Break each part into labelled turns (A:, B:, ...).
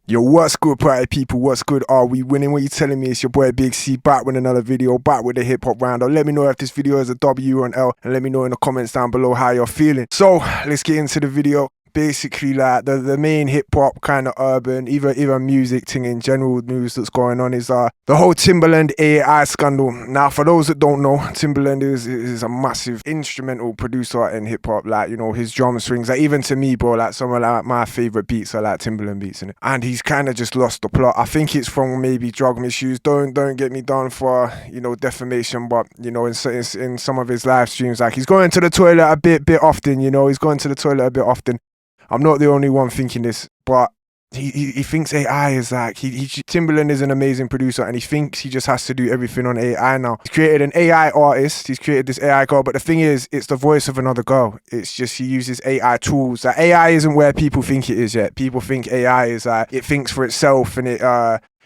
A: Yo, what's good, party people? What's good? Are we winning? What you telling me? It's your boy Big C back with another video, back with a hip hop roundup. Let me know if this video is a W or an L, and let me know in the comments down below how you're feeling. So let's get into the video. Basically, like the main hip hop kind of urban, even music thing in general news that's going on is the whole Timbaland AI scandal. Now, for those that don't know, Timbaland is a massive instrumental producer in hip hop. Like, you know, his drum swings, like even to me, bro, like some of like my favorite beats are like Timbaland beats in it. And he's kind of just lost the plot. I think it's from maybe drug misuse. Don't get me down for, you know, defamation, but you know, in some of his live streams, like he's going to the toilet a bit often. You know, he's going to the toilet a bit often. I'm not the only one thinking this, but he thinks AI is like, Timbaland is an amazing producer and he thinks he just has to do everything on AI now. He's created an AI artist, he's created this AI girl, but the thing is, it's the voice of another girl. It's just he uses AI tools. Like, AI isn't where people think it is yet. People think AI is like, it thinks for itself and it,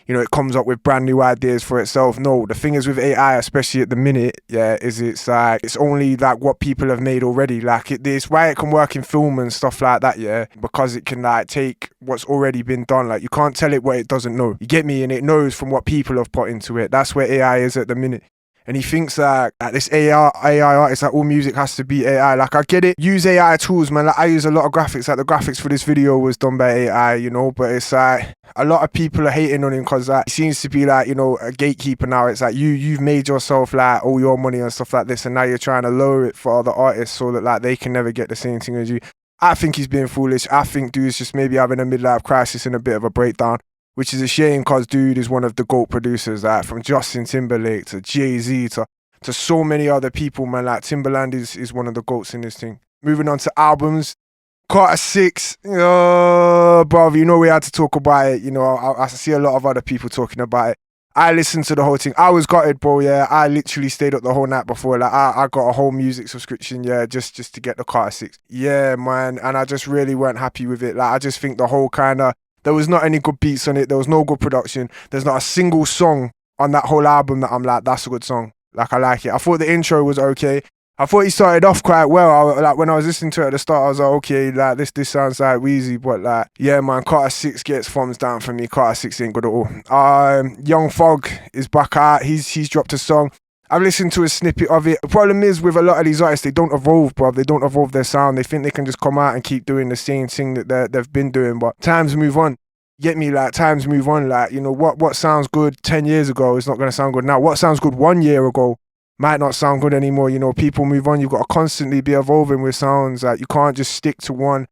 A: you know, it comes up with brand new ideas for itself. No, the thing is with AI, especially at the minute, yeah, is it's like, it's only like what people have made already. Like, it's why it can work in film and stuff like that, yeah, because it can like take what's already been done. Like, you can't tell it what it doesn't know. You get me? And it knows from what people have put into it. That's where AI is at the minute. And he thinks that this AI artist, like all music has to be AI. Like, I get it. Use AI tools, man. Like, I use a lot of graphics. Like, the graphics for this video was done by AI, you know. But it's like, a lot of people are hating on him because like, he seems to be like, you know, a gatekeeper now. It's like, you've made yourself like all your money and stuff like this. And now you're trying to lower it for other artists so that like they can never get the same thing as you. I think he's being foolish. I think dude's just maybe having a midlife crisis and a bit of a breakdown. Which is a shame because dude is one of the GOAT producers, like from Justin Timberlake to Jay-Z to so many other people, man. Like, Timbaland is one of the GOATs in this thing. Moving on to albums. Carter 6, bruv, you know we had to talk about it. You know, I see a lot of other people talking about it. I listened to the whole thing. I was gutted, bro, yeah. I literally stayed up the whole night before. Like, I got a whole music subscription, yeah, just to get the Carter 6. Yeah, man, and I just really weren't happy with it. Like, I just think the whole kind of, there was not any good beats on it. There was no good production. There's not a single song on that whole album that I'm like, that's a good song. Like, I like it. I thought the intro was okay. I thought he started off quite well. Like, when I was listening to it at the start, I was like, okay, like this sounds like Wheezy, but like, yeah, man, Carter 6 gets thumbs down for me. Carter 6 ain't good at all. Young Thug is back out. He's dropped a song. I've listened to a snippet of it. The problem is with a lot of these artists, they don't evolve, bro. They don't evolve their sound. They think they can just come out and keep doing the same thing that they've been doing. But times move on. Get me? Like, times move on. Like, you know, what sounds good 10 years ago is not going to sound good now. What sounds good 1 year ago might not sound good anymore. You know, people move on. You've got to constantly be evolving with sounds. Like, you can't just stick to one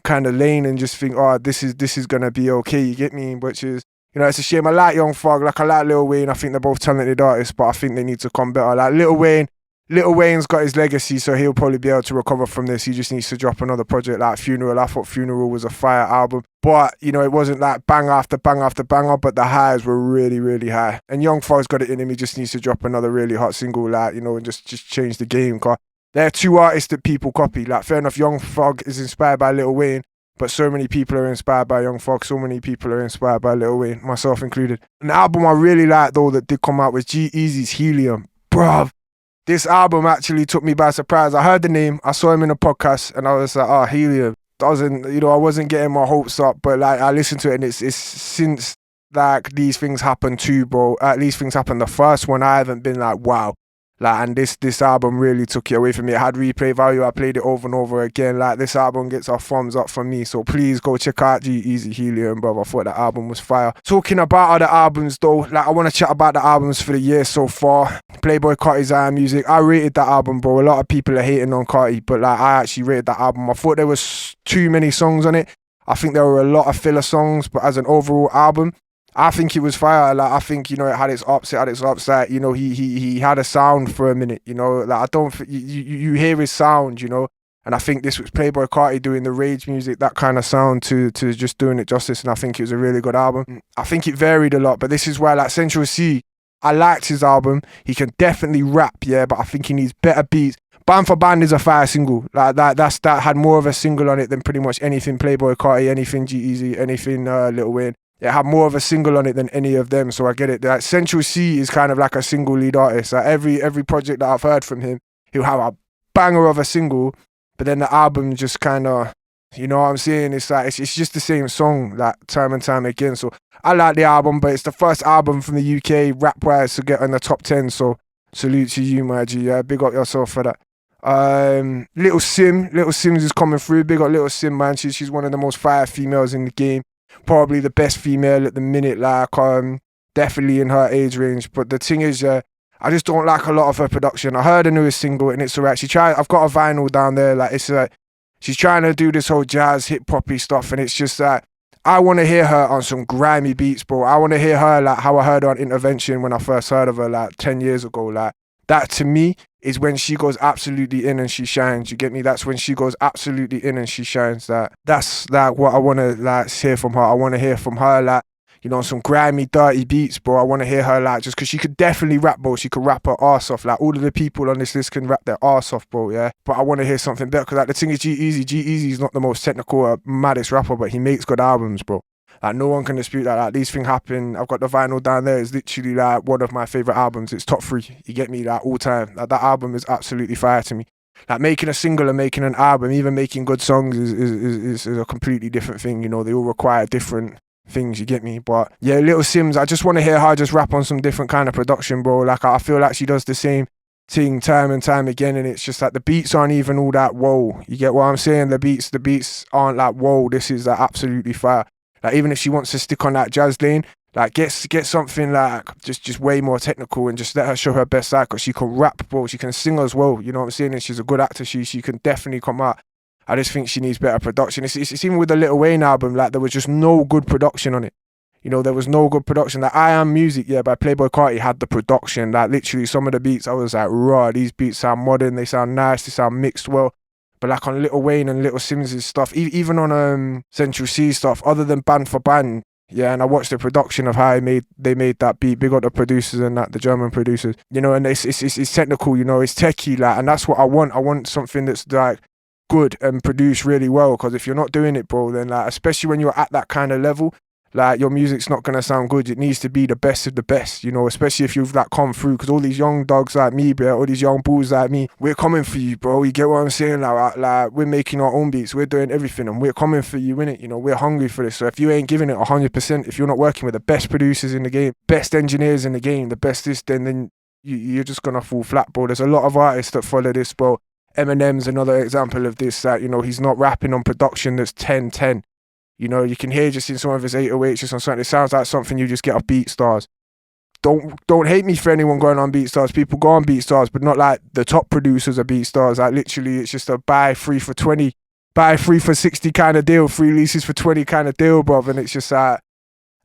A: kind of lane and just think, oh, this is going to be okay. You get me? Which is, you know, it's a shame. I like Young Thug, like I like Lil Wayne. I think they're both talented artists, but I think they need to come better. Like Lil Wayne's got his legacy, so he'll probably be able to recover from this. He just needs to drop another project like Funeral. I thought Funeral was a fire album, but you know, it wasn't like bang after bang after banger, but the highs were really, really high. And Young Thug's got it in him. He just needs to drop another really hot single, like, you know, and just change the game. Cause they're two artists that people copy. Like, fair enough, Young Thug is inspired by Lil Wayne, but so many people are inspired by Young Thug. So many people are inspired by Lil Wayne, myself included. An album I really liked, though, that did come out was G-Eazy's Helium. Bruv, this album actually took me by surprise. I heard the name, I saw him in a podcast, and I was like, oh, Helium. You know, I wasn't getting my hopes up, but like, I listened to it, and it's since like these things happened too, bro. At least things happened. The first one, I haven't been like, wow. Like, and this album really took it away from me. It had replay value. I played it over and over again. Like, this album gets a thumbs up from me. So please go check out G-Eazy Helium, bro. I thought the album was fire. Talking about other albums though, like, I want to chat about the albums for the year so far. Playboi Carti's Iron Music. I rated that album, bro. A lot of people are hating on Carti, but like, I actually rated that album. I thought there was too many songs on it. I think there were a lot of filler songs, but as an overall album, I think it was fire. Like, I think, you know, it had its ups, Like, you know, he had a sound for a minute, you know. Like, I don't you hear his sound, you know. And I think this was Playboi Carti doing the rage music, that kind of sound to just doing it justice. And I think it was a really good album. I think it varied a lot, but this is where, like, Central C, I liked his album. He can definitely rap, yeah, but I think he needs better beats. Band for Band is a fire single. Like, that had more of a single on it than pretty much anything Playboi Carti, anything G-Eazy, anything Lil Wayne. It had more of a single on it than any of them, so I get it. Like, Central C is kind of like a single lead artist. Like, every project that I've heard from him, he'll have a banger of a single, but then the album just kind of You know what I'm saying? It's like it's just the same song, like time and time again. So I like the album, but it's the first album from the UK rap wise to get in the top 10. So salute to you, my G. Yeah, big up yourself for that. Little Simz is coming through. Big up Little Sim, man. She's one of the most fire females in the game. Probably the best female at the minute. Like definitely in her age range. But the thing is, I just don't like a lot of her production. I heard the newest single and it's alright. I've got a vinyl down there. Like it's like she's trying to do this whole jazz hip hoppy stuff, and it's just like I want to hear her on some grimy beats, bro. I want to hear her like how I heard her on Intervention when I first heard of her like 10 years ago. Like that to me is when she goes absolutely in and she shines. You get me? That's when she goes absolutely in and she shines. That's like what I want to like hear from her. I want to hear from her like, you know, some grimy, dirty beats, bro. I want to hear her like, just because she could definitely rap, bro. She could rap her arse off. Like all of the people on this list can rap their arse off, bro. Yeah, but I want to hear something better, because like the thing is, G-Eazy is not the most technical, maddest rapper, but he makes good albums, bro. Like no one can dispute that. Like these things happen. I've got the vinyl down there. It's literally like one of my favorite albums. It's top 3. You get me? Like all time. Like that album is absolutely fire to me. Like making a single and making an album, even making good songs is a completely different thing. You know, they all require different things, you get me? But yeah, Little Simz, I just want to hear her just rap on some different kind of production, bro. Like I feel like she does the same thing time and time again, and it's just like the beats aren't even all that whoa. You get what I'm saying? The beats aren't like whoa, this is like absolutely fire. Like even if she wants to stick on that jazz lane, like get something like just way more technical and just let her show her best side, because she can rap, bro. She can sing as well, you know what I'm saying? And she's a good actor. She can definitely come out. I just think she needs better production. It's even with the Lil Wayne album, like there was just no good production on it. You know, there was no good production. Like I Am Music, yeah, by Playboi Carti had the production. Like literally some of the beats, I was like, raw, these beats sound modern, they sound nice, they sound mixed well. But like on Lil Wayne and Little Simz' stuff, even on Central C stuff, other than Band for Band, yeah, and I watched the production of how they made that beat. Big up the producers and that, the German producers. You know, and it's technical, you know, it's techie, like, and that's what I want. I want something that's like good and produced really well, because if you're not doing it, bro, then like, especially when you're at that kind of level, like your music's not gonna sound good. It needs to be the best of the best, you know, especially if you've like come through, because all these young dogs like me, bro, all these young bulls like me, we're coming for you, bro. You get what I'm saying? Like we're making our own beats, we're doing everything, and we're coming for you, innit? You know, we're hungry for this. So if you ain't giving it 100%, if you're not working with the best producers in the game, best engineers in the game, the best this, then you're just gonna fall flat, bro. There's a lot of artists that follow this, bro. Eminem's another example of this, that, you know, he's not rapping on production that's 10-10. You know, you can hear just in some of his 808s just on something, it sounds like something you just get off BeatStars. Don't hate me for anyone going on BeatStars. People go on BeatStars, but not like the top producers of BeatStars. Like literally, it's just a buy 3 for 20, buy 3 for 60 kind of deal, 3 releases for 20 kind of deal, bruv. And it's just like,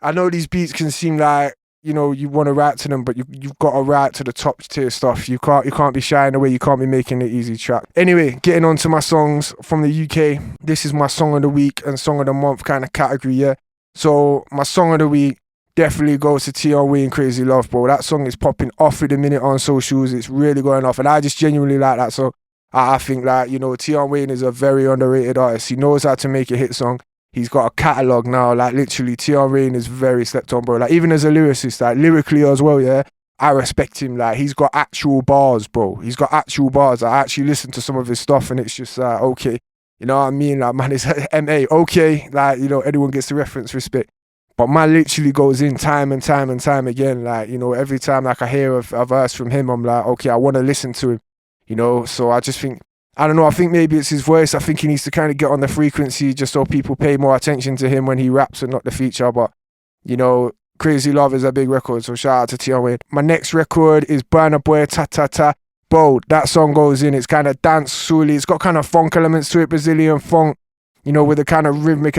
A: I know these beats can seem like, you know, you want to write to them, but you've got to write to the top tier stuff. You can't be shying away. You can't be making the easy track. Anyway, getting on to my songs from the UK. This is my song of the week and song of the month kind of category, yeah. So my song of the week definitely goes to Tion Wayne, Crazy Love, bro. That song is popping off at the minute on socials. It's really going off, and I just genuinely like that song. I think that, you know, Tion Wayne is a very underrated artist. He knows how to make a hit song. He's got a catalogue now, like literally Tion Wayne is very slept on, bro. Like even as a lyricist, like lyrically as well, yeah, I respect him. Like he's got actual bars, bro. He's got actual bars. I actually listen to some of his stuff and it's just like, okay, you know what I mean? Like man, it's MA, okay, like, you know, anyone gets the reference, respect. But man literally goes in time and time and time again. Like, you know, every time like I hear a verse from him, I'm like, okay, I want to listen to him, you know? So I just think, I don't know, I think maybe it's his voice. I think he needs to kind of get on the frequency just so people pay more attention to him when he raps and not the feature. But, you know, Crazy Love is a big record, so shout out to Tion Wayne. My next record is Burna Boy, Ta Ta Ta. Bro, that song goes in, it's kind of dance soul-y. It's got kind of funk elements to it, Brazilian funk, you know, with a kind of rhythmic Pink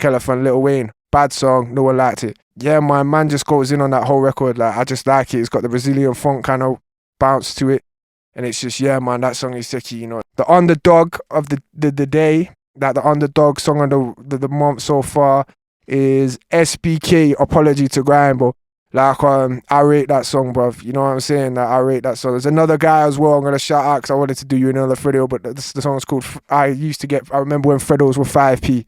A: Elephant, Lil Wayne. Bad song, no one liked it. Yeah, my man just goes in on that whole record. Like, I just like it. It's got the Brazilian funk kind of bounce to it. And it's just, yeah, man, that song is sicky, you know. The underdog of the day, that the underdog song of the month so far is SBK, Apology to Grime, bro. Like, I rate that song, bruv. You know what I'm saying? That I rate that song. There's another guy as well I'm going to shout out because I wanted to do you another Fredo, but the song's called, I remember when Fredos were 5p.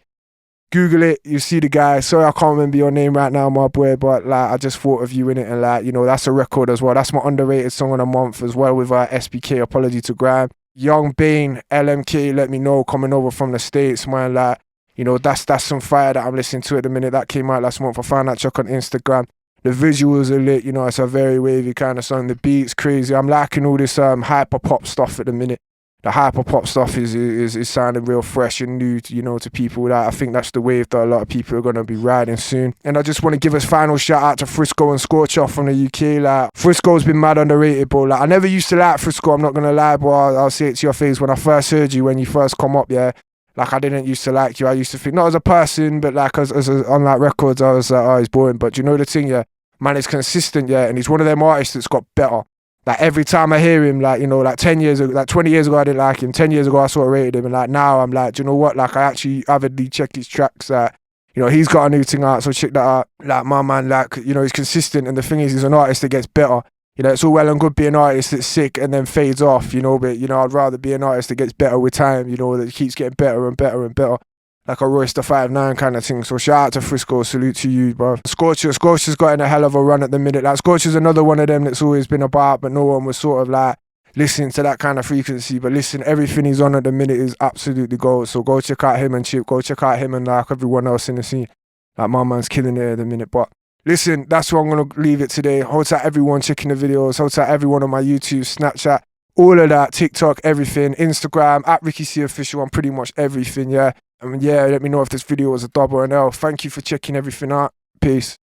A: Google it, you see the guy. Sorry, I can't remember your name right now, my boy, but like I just thought of you in it, and like, you know, that's a record as well. That's my underrated song of the month as well with SBK, Apology to Grime. Young Bane, LMK, let me know, coming over from the States, man. Like, you know, that's some fire that I'm listening to at the minute. That came out last month. I found that track on Instagram. The visuals are lit, you know, it's a very wavy kind of song. The beat's crazy. I'm liking all this hyper pop stuff at the minute. The hyper pop stuff is sounding real fresh and new, you know, to people. That I think that's the wave that a lot of people are gonna be riding soon. And I just want to give a final shout out to Frisco and Scorcher from the UK. Like, Frisco's been mad underrated, bro. Like, I never used to like Frisco. I'm not gonna lie, bro. I'll say it to your face. When I first heard you, when you first come up, yeah. Like, I didn't used to like you. I used to think, not as a person, but like as on like records, I was like, oh, he's boring. But you know the thing, yeah, man, is consistent, yeah, and he's one of them artists that's got better. Like, every time I hear him, like, you know, like 10 years ago, like 20 years ago, I didn't like him. 10 years ago, I sort of rated him. And like now, I'm like, do you know what? Like, I actually avidly check his tracks. You know, he's got a new thing out, so check that out. Like, my man, like, you know, he's consistent. And the thing is, he's an artist that gets better. You know, it's all well and good being an artist that's sick and then fades off, you know, but, you know, I'd rather be an artist that gets better with time, you know, that keeps getting better and better and better. Like a Royce da 5'9" kind of thing. So shout out to Frisco, salute to you, bro. Scorcher's got in a hell of a run at the minute. Like, Scorcher's another one of them that's always been about, but no one was sort of like listening to that kind of frequency. But listen, everything he's on at the minute is absolutely gold. So go check out him and Chip. Go check out him and like everyone else in the scene. Like, my man's killing it at the minute. But listen, that's where I'm going to leave it today. Hold tight everyone checking the videos. Hold tight everyone on my YouTube, Snapchat, all of that, TikTok, everything, Instagram, at Ricky C Official on pretty much everything, yeah. I mean, yeah, let me know if this video was a dub or an L. Thank you for checking everything out. Peace.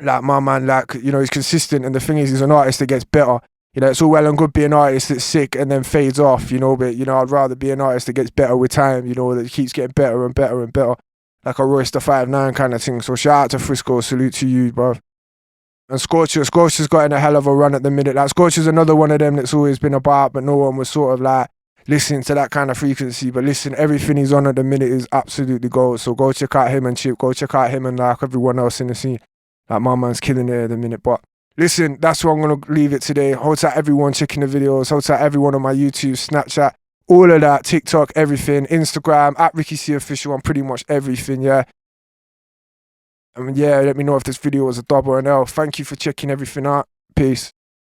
A: Like, my man, like, you know, he's consistent. And the thing is, he's an artist that gets better. You know, it's all well and good being an artist that's sick and then fades off, you know, but, you know, I'd rather be an artist that gets better with time, you know, that keeps getting better and better and better. Like a Royce da 5'9" kind of thing. So shout out to Frisco, salute to you, bro. And Scorcher's got in a hell of a run at the minute. Like, Scorcher's another one of them that's always been about, but no one was sort of like listening to that kind of frequency. But listen, everything he's on at the minute is absolutely gold. So go check out him and Chip. Go check out him and like everyone else in the scene. Like, my man's killing it at the minute. But listen, that's where I'm going to leave it today. Hold tight everyone checking the videos. Hold tight everyone on my YouTube, Snapchat, all of that, TikTok, everything, Instagram, at Ricky C Official on pretty much everything, yeah. I mean, yeah, let me know if this video was a dub or an L. Thank you for checking everything out. Peace.